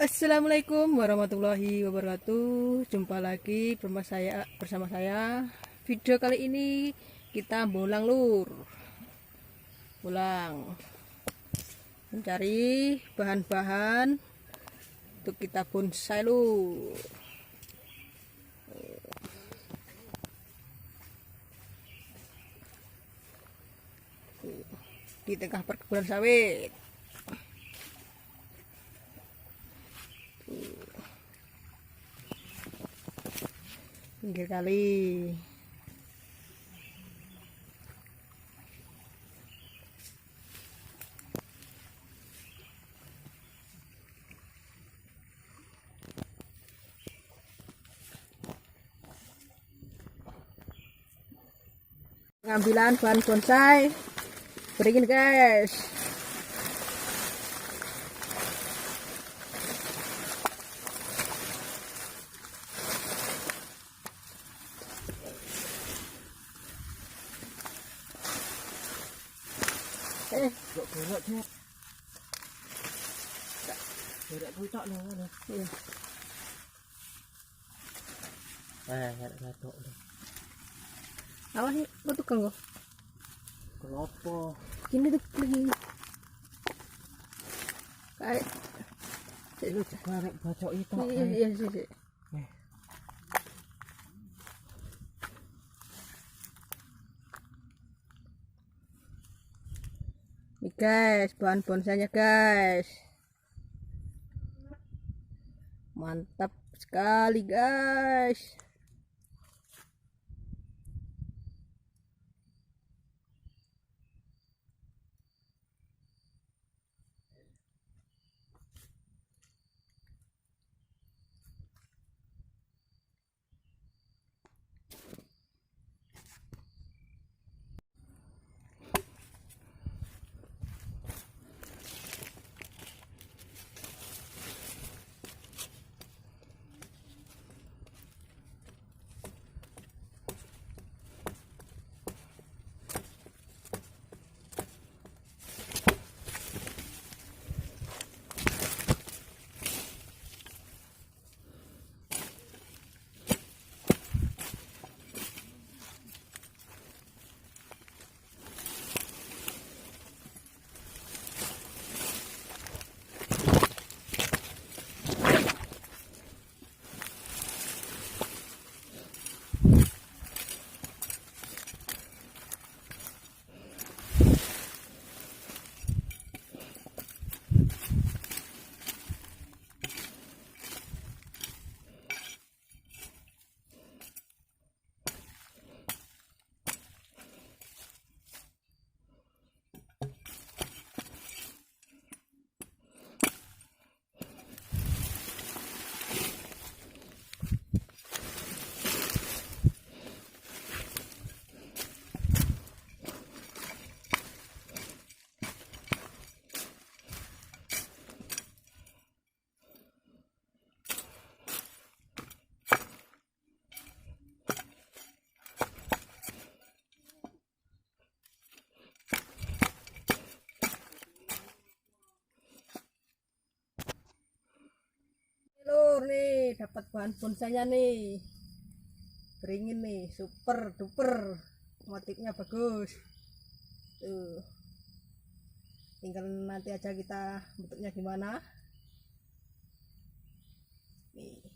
Assalamualaikum warahmatullahi wabarakatuh. Jumpa lagi bersama saya. Video kali ini kita bolang lur. Bolang. Mencari bahan-bahan untuk kita bonsai lur. Di tengah perkebunan sawit. Pinggir kali. Pengambilan bahan bonsai beringin guys. Kok berat ya? Berat pucak lah kan. Iya. Berat tok. Awas nih, lo tukang kok. Kenapa? Ini tuh lagi. Kayak Lu barek bacok itu. iya sih. Nih guys, bahan bonsainya guys. Mantap sekali guys. Lur nih, dapat bahan bonsainya nih. Beringin nih, super duper. Motifnya bagus. Tuh. Tinggal nanti aja kita bentuknya gimana. Nih.